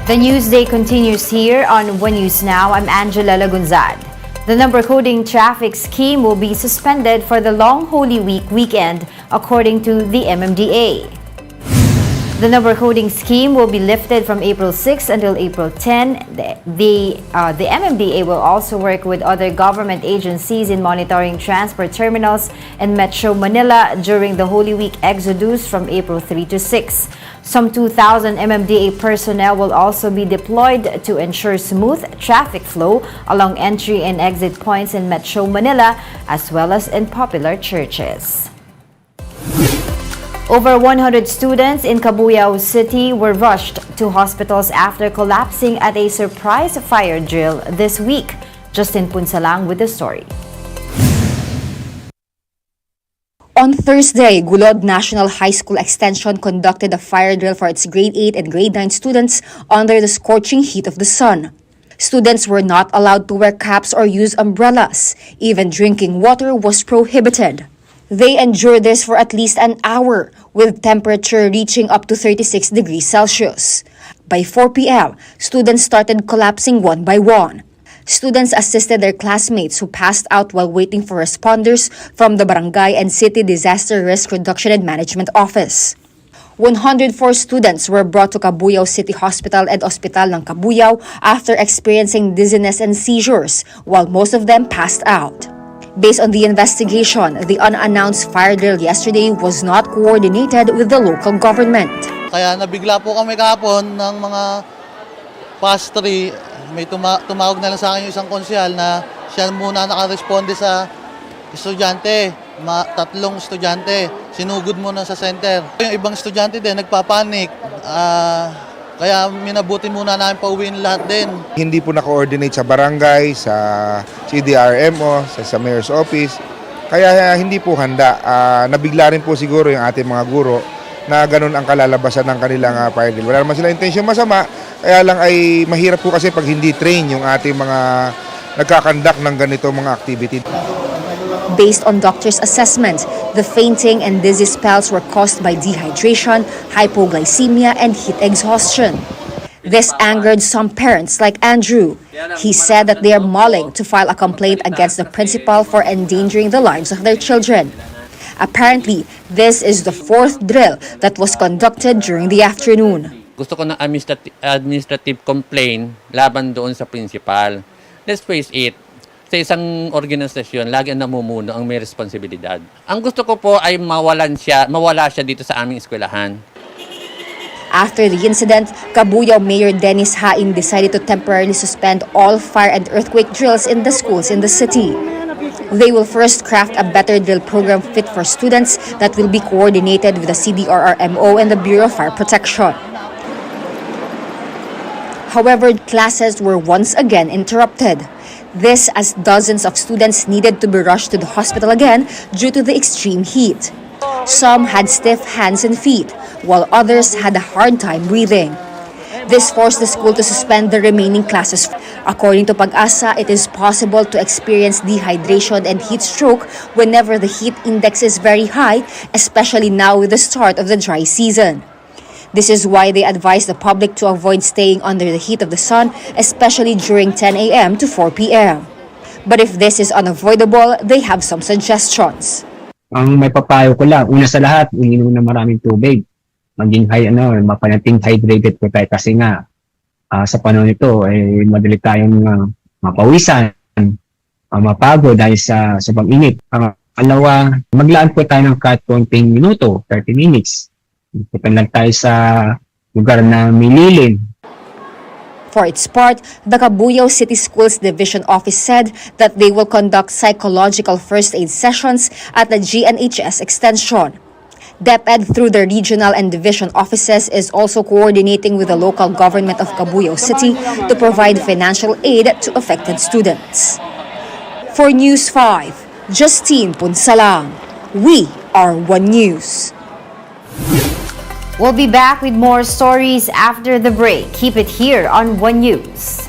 The news day continues here on One News Now. I'm Angela Lagunzad. The number coding traffic scheme will be suspended for the long Holy Week weekend, according to the MMDA. The number coding scheme will be lifted from April 6 until April 10. The MMDA will also work with other government agencies in monitoring transport terminals in Metro Manila during the Holy Week exodus from April 3 to 6. Some 2,000 MMDA personnel will also be deployed to ensure smooth traffic flow along entry and exit points in Metro Manila as well as in popular churches. Over 100 students in Cabuyao City were rushed to hospitals after collapsing at a surprise fire drill this week. Justin Punsalang with the story. On Thursday, Gulod National High School Extension conducted a fire drill for its grade 8 and grade 9 students under the scorching heat of the sun. Students were not allowed to wear caps or use umbrellas. Even drinking water was prohibited. They endured this for at least an hour, with temperature reaching up to 36 degrees Celsius. By 4 p.m., students started collapsing one by one. Students assisted their classmates who passed out while waiting for responders from the Barangay and City Disaster Risk Reduction and Management Office. 104 students were brought to Cabuyao City Hospital and Ospital ng Cabuyao after experiencing dizziness and seizures, while most of them passed out. Based on the investigation, the unannounced fire drill yesterday was not coordinated with the local government. Kaya nabigla po kami kahapon ng mga pastry. May tumawag na lang sa akin yung isang konsyal na siya muna nakaresponde sa estudyante. 3 estudyante. Sinugod muna sa center. Yung ibang estudyante din nagpapanik. Kaya minabuti muna namin pauwiin lahat din. Hindi po na-coordinate sa barangay, sa CDRMO, sa mayor's office. Kaya hindi po handa. Nabigla rin po siguro yung ating mga guro na ganun ang kalalabasan ng kanilang fire drill. Wala naman sila intensyon masama, kaya lang ay mahirap po kasi pag hindi train yung ating mga nagkakandak ng ganito mga activity. Based on doctors' assessment, the fainting and dizzy spells were caused by dehydration, hypoglycemia, and heat exhaustion. This angered some parents like Andrew. He said that they are mulling to file a complaint against the principal for endangering the lives of their children. Apparently, this is the 4th drill that was conducted during the afternoon. Gusto ko ng administrative complaint laban doon sa principal. Let's face it, sa isang organisasyon, lagi ang namumuno ang may responsibilidad. Ang gusto ko po ay mawala siya dito sa aming eskwelahan. After the incident, Cabuyao Mayor Dennis Hain decided to temporarily suspend all fire and earthquake drills in the schools in the city. They will first craft a better drill program fit for students that will be coordinated with the CDRRMO and the Bureau of Fire Protection. However, classes were once again interrupted. This as dozens of students needed to be rushed to the hospital again due to the extreme heat. Some had stiff hands and feet, while others had a hard time breathing. This forced the school to suspend the remaining classes. According to Pag-asa, it is possible to experience dehydration and heat stroke whenever the heat index is very high, especially now with the start of the dry season. This is why they advise the public to avoid staying under the heat of the sun, especially during 10 a.m. to 4 p.m. But if this is unavoidable, they have some suggestions. Ang may papayo ko lang, una sa lahat, uminom na maraming tubig. Maging mapanating hydrated po tayo kasi nga sa panahon ito madali tayong mapawisan, mapagod dahil sa pag-init. Alawa, maglaan po tayo ng kahit konting minuto, 30 minutes. Pupunta lang tayo sa lugar na mililim. For its part, the Cabuyao City Schools Division Office said that they will conduct psychological first aid sessions at the GNHS Extension. DepEd, through the regional and division offices, is also coordinating with the local government of Cabuyao City to provide financial aid to affected students. For News 5, Justine Punsalang. We are One News. We'll be back with more stories after the break. Keep it here on One News.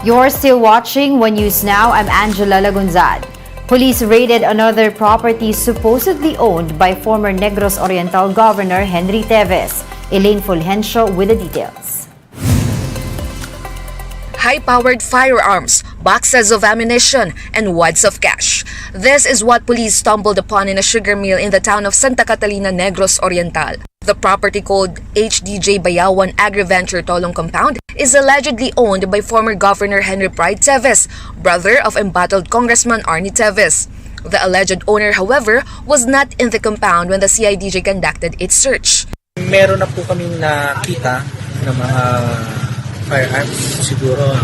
You're still watching One News Now. I'm Angela Lagunzad. Police raided another property supposedly owned by former Negros Oriental Governor Henry Teves. Elaine Fulgencio with the details. High-powered firearms, boxes of ammunition, and wads of cash. This is what police stumbled upon in a sugar mill in the town of Santa Catalina, Negros Oriental. The property called HDJ Bayawan Agriventure Tolong Compound is allegedly owned by former Governor Henry Pride Teves, brother of embattled Congressman Arnie Teves. The alleged owner, however, was not in the compound when the CIDJ conducted its search. Meron na po kaming nakita ng mga firearms, siguro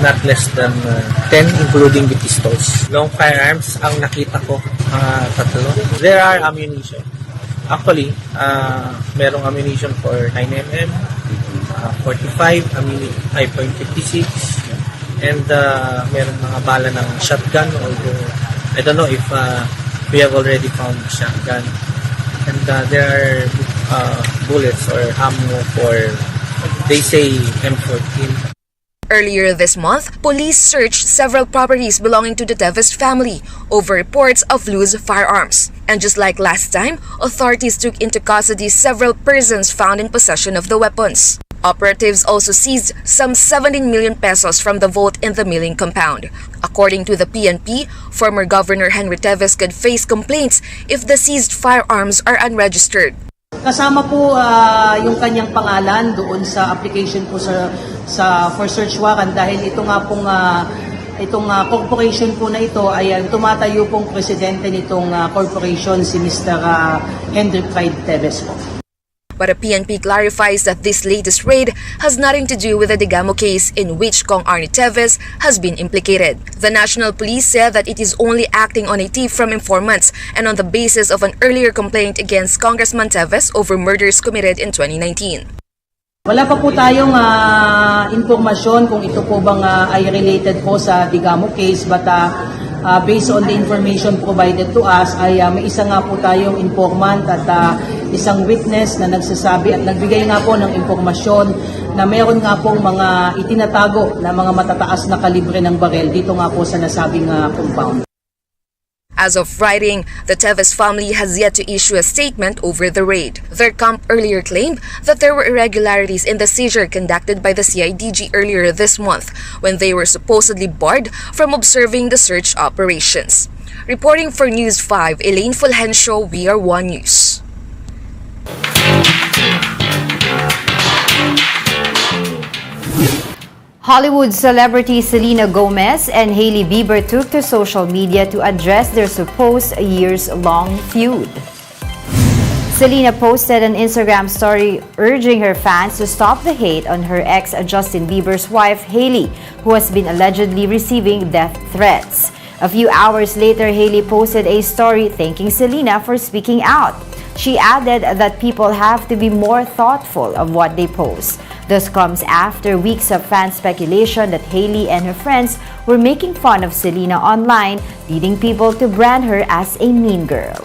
not less than 10 including the pistols. Long firearms ang nakita ko, tatlo. There are ammunition. Actually, merong ammunition for 9mm, 45, 5.56, and merong mga bala ng shotgun, although I don't know if we have already found shotgun. And there are bullets or ammo for, they say, M14. Earlier this month, police searched several properties belonging to the Teves family over reports of loose firearms. And just like last time, authorities took into custody several persons found in possession of the weapons. Operatives also seized some 17 million pesos from the vault in the milling compound. According to the PNP, former Governor Henry Teves could face complaints if the seized firearms are unregistered. Kasama po yung kanyang pangalan doon sa application po sa for search warrant dahil ito nga pong itong corporation po na ito ay tumatayo pong presidente nitong corporation si Mr. Henry Pride Teves po. But a PNP clarifies that this latest raid has nothing to do with the Digamo case in which Kong Arnie Teves has been implicated. The National Police said that it is only acting on a tip from informants and on the basis of an earlier complaint against Congressman Teves over murders committed in 2019. Wala pa po tayong informasyon kung ito po bang ay related po sa Digamo case, but based on the information provided to us ay may isa nga po tayong informant at isang witness na nagsasabi at nagbigay nga po ng impormasyon na mayroon nga pong mga itinatago na mga matataas na kalibre ng barel dito nga po sa nasabing compound. As of writing, the Teves family has yet to issue a statement over the raid. Their camp earlier claimed that there were irregularities in the seizure conducted by the CIDG earlier this month when they were supposedly barred from observing the search operations. Reporting for News 5, Elaine Fulgencio, We Are One News. Hollywood celebrity Selena Gomez and Hailey Bieber took to social media to address their supposed years-long feud. Selena posted an Instagram story urging her fans to stop the hate on her ex Justin Bieber's wife, Hailey, who has been allegedly receiving death threats. A few hours later, Hailey posted a story thanking Selena for speaking out. She added that people have to be more thoughtful of what they post. This comes after weeks of fan speculation that Hailey and her friends were making fun of Selena online, leading people to brand her as a mean girl.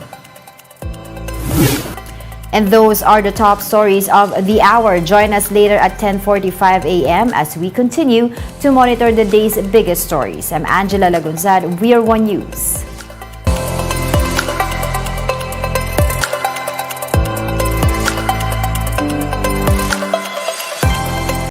And those are the top stories of the hour. Join us later at 10:45 a.m. as we continue to monitor the day's biggest stories. I'm Angela Lagunzad. We are One News.